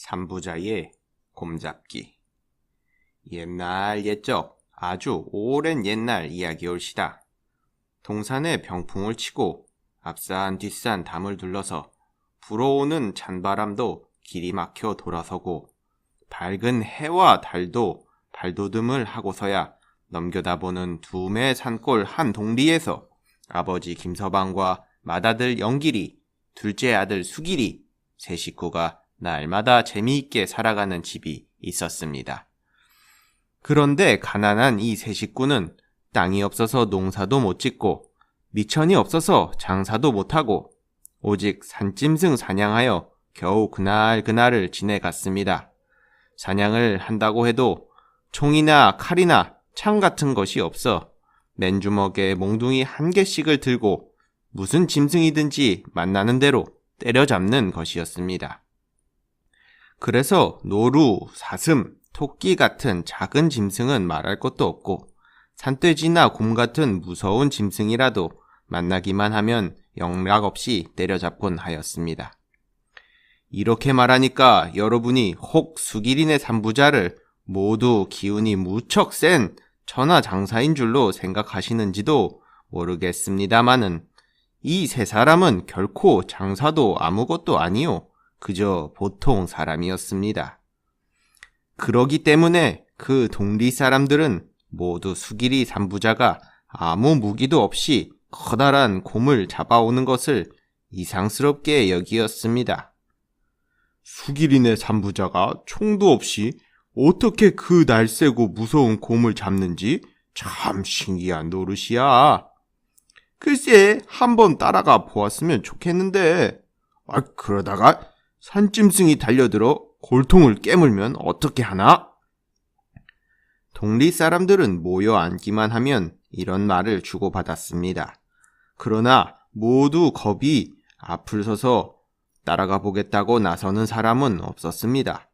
삼부자의 곰잡기. 옛날 옛적 아주 오랜 옛날 이야기올시다. 동산에 병풍을 치고 앞산 뒷산 담을 둘러서 불어오는 찬바람도 길이 막혀 돌아서고 밝은 해와 달도 발돋움을 하고서야 넘겨다보는 두매 산골 한 동리에서 아버지 김서방과 맏아들 영길이, 둘째 아들 수길이 세 식구가 날마다 재미있게 살아가는 집이 있었습니다. 그런데 가난한 이 세 식구는 땅이 없어서 농사도 못 짓고 미천이 없어서 장사도 못하고 오직 산짐승 사냥하여 겨우 그날을 지내갔습니다. 사냥을 한다고 해도 총이나 칼이나 창 같은 것이 없어 맨주먹에 몽둥이 한 개씩을 들고 무슨 짐승이든지 만나는 대로 때려잡는 것이었습니다. 그래서 노루, 사슴, 토끼 같은 작은 짐승은 말할 것도 없고 산돼지나 곰 같은 무서운 짐승이라도 만나기만 하면 영락없이 때려잡곤 하였습니다. 이렇게 말하니까 여러분이 혹 수길이네 삼부자를 모두 기운이 무척 센 천하장사인 줄로 생각하시는지도 모르겠습니다마는 이 세 사람은 결코 장사도 아무것도 아니요 그저 보통 사람이었습니다. 그러기 때문에 그 동리 사람들은 모두 수길이 삼부자가 아무 무기도 없이 커다란 곰을 잡아오는 것을 이상스럽게 여기었습니다. 수길이네 삼부자가 총도 없이 어떻게 그 날쌔고 무서운 곰을 잡는지 참 신기한 노릇이야. 글쎄 한번 따라가 보았으면 좋겠는데 그러다가 산짐승이 달려들어 골통을 깨물면 어떻게 하나? 동리 사람들은 모여 앉기만 하면 이런 말을 주고받았습니다. 그러나 모두 겁이 앞을 서서 따라가 보겠다고 나서는 사람은 없었습니다.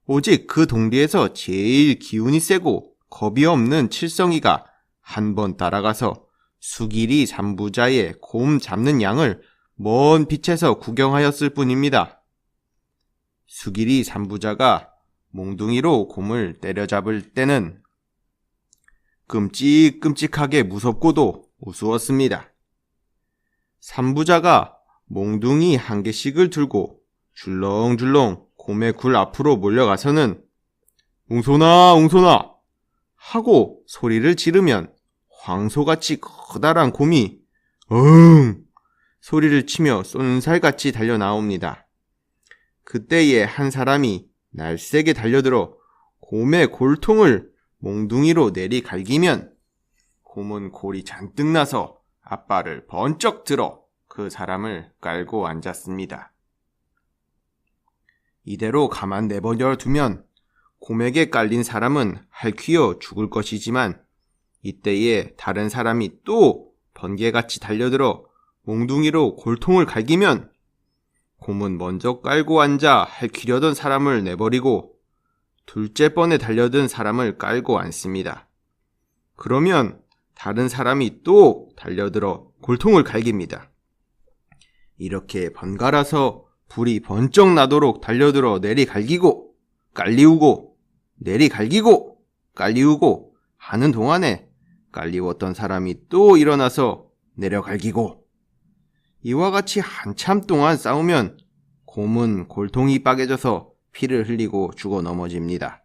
오직 그 동리에서 제일 기운이 세고 겁이 없는 칠성이가 한 번 따라가서 수길이 삼부자의 곰 잡는 양을 먼 빛에서 구경하였을 뿐입니다. 수길이 삼부자가 몽둥이로 곰을 때려잡을 때는 끔찍끔찍하게 무섭고도 우스웠습니다. 삼부자가 몽둥이 한 개씩을 들고 줄렁줄렁 곰의 굴 앞으로 몰려가서는 웅손아 웅손아 하고 소리를 지르면 황소같이 커다란 곰이 소리를 치며 쏜살같이 달려나옵니다. 그때에 한 사람이 날쌔게 달려들어 곰의 골통을 몽둥이로 내리갈기면 곰은 골이 잔뜩 나서 앞발을 번쩍 들어 그 사람을 깔고 앉았습니다. 이대로 가만 내버려 두면 곰에게 깔린 사람은 핥히어 죽을 것이지만 이때에 다른 사람이 또 번개같이 달려들어 몽둥이로 골통을 갈기면 곰은 먼저 깔고 앉아 핥히려던 사람을 내버리고 둘째 번에 달려든 사람을 깔고 앉습니다. 그러면 다른 사람이 또 달려들어 골통을 갈깁니다. 이렇게 번갈아서 불이 번쩍 나도록 달려들어 내리갈기고 깔리우고 내리갈기고 깔리우고 하는 동안에 깔리웠던 사람이 또 일어나서 내려갈기고 이와 같이 한참 동안 싸우면 곰은 골통이 빠개져서 피를 흘리고 죽어 넘어집니다.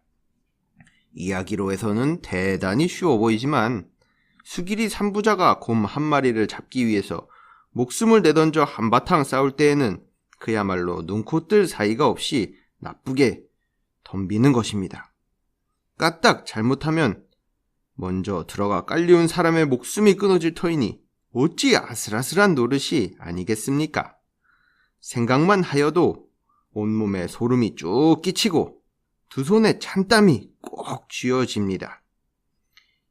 이야기로 해서는 대단히 쉬워 보이지만 수길이 삼부자가 곰 한 마리를 잡기 위해서 목숨을 내던져 한바탕 싸울 때에는 그야말로 눈코 뜰 사이가 없이 나쁘게 덤비는 것입니다. 까딱 잘못하면 먼저 들어가 깔리운 사람의 목숨이 끊어질 터이니 어찌 아슬아슬한 노릇이 아니겠습니까? 생각만 하여도 온몸에 소름이 쭉 끼치고 두 손에 찬땀이 꼭 쥐어집니다.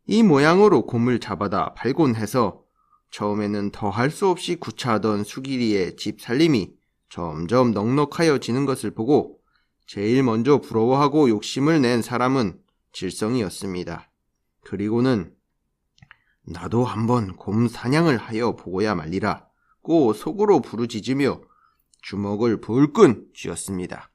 이 모양으로 곰을 잡아다 팔곤 해서 처음에는 더할 수 없이 구차하던 수길이의 집 살림이 점점 넉넉하여지는 것을 보고 제일 먼저 부러워하고 욕심을 낸 사람은 질성이었습니다. 그리고는 나도 한번 곰 사냥을 하여 보고야 말리라 고 속으로 부르짖으며 주먹을 불끈 쥐었습니다.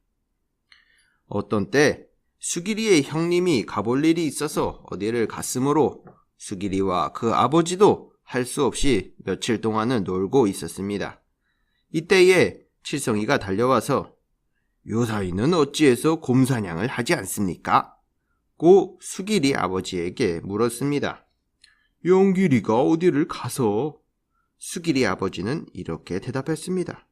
어떤 때 수길이의 형님이 가볼 일이 있어서 어디를 갔으므로 수길이와 그 아버지도 할 수 없이 며칠 동안은 놀고 있었습니다. 이때에 칠성이가 달려와서 요사이는 어찌해서 곰사냥을 하지 않습니까? 고 수길이 아버지에게 물었습니다. 영길이가 어디를 가서? 수길이 아버지는 이렇게 대답했습니다.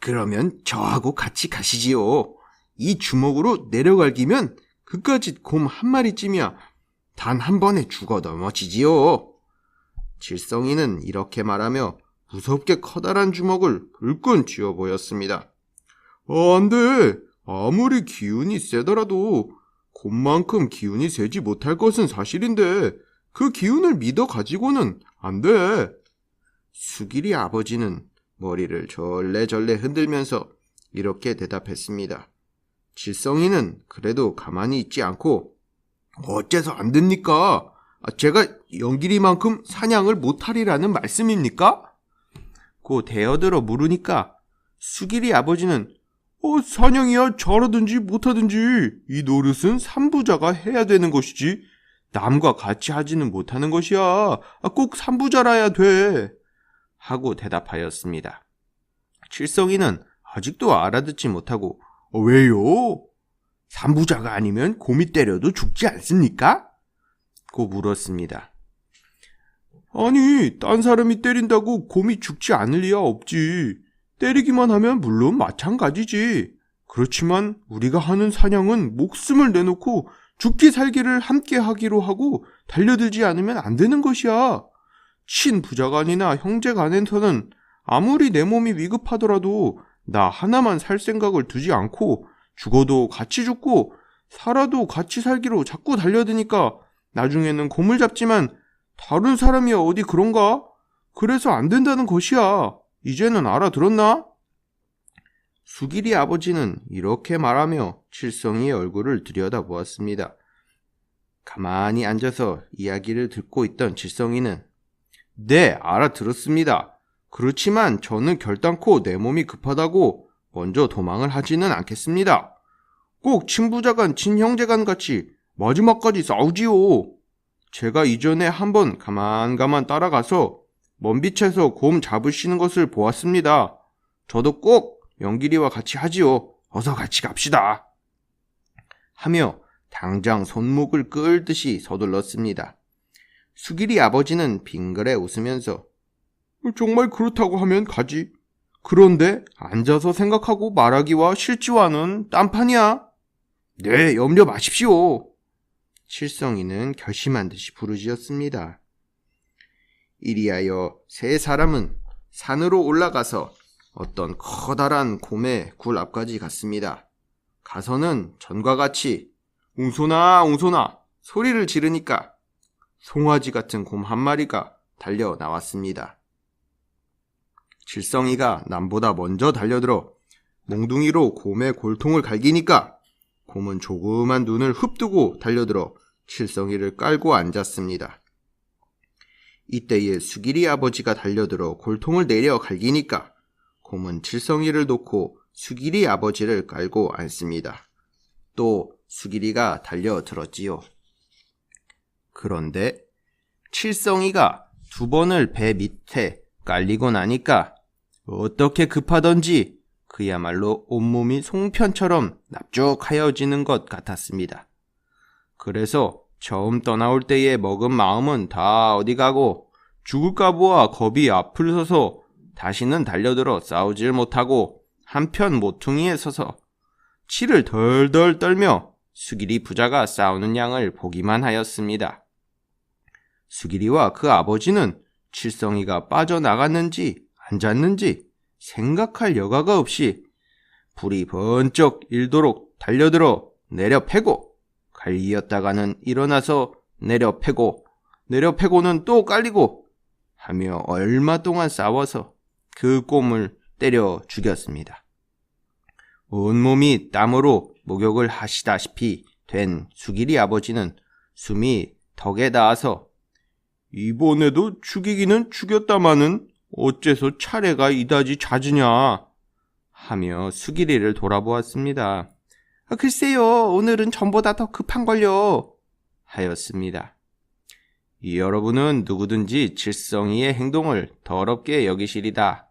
그러면 저하고 같이 가시지요. 이 주먹으로 내려갈기면 그까짓 곰 한 마리쯤이야 단 한 번에 죽어 넘어지지요. 칠성이는 이렇게 말하며 무섭게 커다란 주먹을 불끈 쥐어 보였습니다. 안 돼. 아무리 기운이 세더라도 곰만큼 기운이 세지 못할 것은 사실인데 그 기운을 믿어 가지고는 안 돼. 수길이 아버지는 머리를 절레절레 흔들면서 이렇게 대답했습니다. 칠성이는 그래도 가만히 있지 않고 어째서 안 됩니까? 제가 영길이만큼 사냥을 못하리라는 말씀입니까? 고 대어들어 물으니까 수길이 아버지는 사냥이야 잘하든지 못하든지 이 노릇은 삼부자가 해야 되는 것이지 남과 같이 하지는 못하는 것이야. 꼭 삼부자라야 돼. 하고 대답하였습니다. 칠성이는 아직도 알아듣지 못하고 왜요? 삼부자가 아니면 곰이 때려도 죽지 않습니까? 고 물었습니다. 아니, 딴 사람이 때린다고 곰이 죽지 않을 리야 없지. 때리기만 하면 물론 마찬가지지. 그렇지만 우리가 하는 사냥은 목숨을 내놓고 죽기 살기를 함께 하기로 하고 달려들지 않으면 안 되는 것이야. 친부자간이나 형제간에서는 아무리 내 몸이 위급하더라도 나 하나만 살 생각을 두지 않고 죽어도 같이 죽고 살아도 같이 살기로 자꾸 달려드니까 나중에는 곰을 잡지만 다른 사람이야 어디 그런가? 그래서 안 된다는 것이야. 이제는 알아들었나? 수길이 아버지는 이렇게 말하며 칠성이의 얼굴을 들여다보았습니다. 가만히 앉아서 이야기를 듣고 있던 칠성이는 네, 알아들었습니다. 그렇지만 저는 결단코 내 몸이 급하다고 먼저 도망을 하지는 않겠습니다. 꼭 친부자간 친형제간 같이 마지막까지 싸우지요. 제가 이전에 한번 가만 따라가서 먼빛에서 곰 잡으시는 것을 보았습니다. 저도 꼭 영길이와 같이 하지요. 어서 같이 갑시다. 하며 당장 손목을 끌듯이 서둘렀습니다. 수길이 아버지는 빙그레 웃으면서 정말 그렇다고 하면 가지. 그런데 앉아서 생각하고 말하기와 실지와는 딴판이야. 네, 염려 마십시오. 칠성이는 결심한 듯이 부르짖었습니다. 이리하여 세 사람은 산으로 올라가서 어떤 커다란 곰의 굴 앞까지 갔습니다. 가서는 전과 같이 웅소나 소리를 지르니까 송아지 같은 곰 한 마리가 달려 나왔습니다. 칠성이가 남보다 먼저 달려들어 몽둥이로 곰의 골통을 갈기니까 곰은 조그만 눈을 흡뜨고 달려들어 칠성이를 깔고 앉았습니다. 이때에 수길이 아버지가 달려들어 골통을 내려 갈기니까 곰은 칠성이를 놓고 수길이 아버지를 깔고 앉습니다. 또 수길이가 달려들었지요. 그런데 칠성이가 두 번을 배 밑에 깔리고 나니까 어떻게 급하던지 그야말로 온몸이 송편처럼 납죽하여지는 것 같았습니다. 그래서 처음 떠나올 때의 먹은 마음은 다 어디 가고 죽을까 보아 겁이 앞을 서서 다시는 달려들어 싸우질 못하고 한편 모퉁이에 서서 치를 덜덜 떨며 수길이 부자가 싸우는 양을 보기만 하였습니다. 수길이와 그 아버지는 칠성이가 빠져나갔는지 앉았는지 생각할 여가가 없이 불이 번쩍 일도록 달려들어 내려 패고 갈기었다가는 일어나서 내려 패고는 또 깔리고 하며 얼마 동안 싸워서 그 곰을 때려 죽였습니다. 온몸이 땀으로 목욕을 하시다시피 된 수길이 아버지는 숨이 덕에 닿아서 이번에도 죽이기는 죽였다마는 어째서 차례가 이다지 잦으냐 하며 수길이를 돌아보았습니다. 글쎄요, 오늘은 전보다 더 급한걸요. 하였습니다. 여러분은 누구든지 질성이의 행동을 더럽게 여기시리다.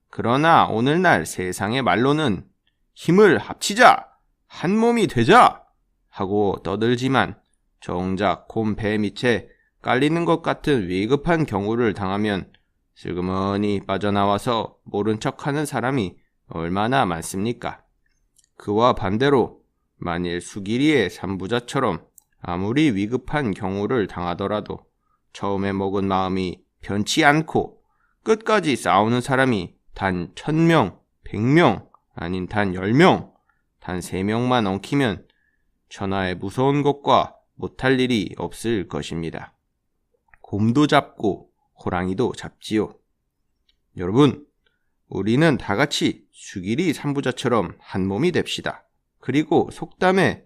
그러나 오늘날 세상의 말로는 힘을 합치자! 한 몸이 되자! 하고 떠들지만 정작 곰 배 밑에 깔리는 것 같은 위급한 경우를 당하면 슬그머니 빠져나와서 모른 척하는 사람이 얼마나 많습니까? 그와 반대로 만일 수기리의 삼부자처럼 아무리 위급한 경우를 당하더라도 처음에 먹은 마음이 변치 않고 끝까지 싸우는 사람이 단 1000명, 100명, 아닌 단 10명, 단 3명만 엉키면 천하의 무서운 것과 못할 일이 없을 것입니다. 곰도 잡고 호랑이도 잡지요. 여러분, 우리는 다 같이 수기리 삼부자처럼 한 몸이 됩시다. 그리고 속담에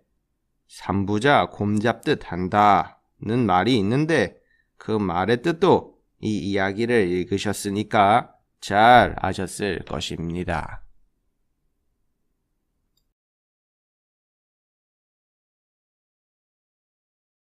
삼부자 곰 잡듯 한다는 말이 있는데 그 말의 뜻도 이 이야기를 읽으셨으니까 잘 아셨을 것입니다.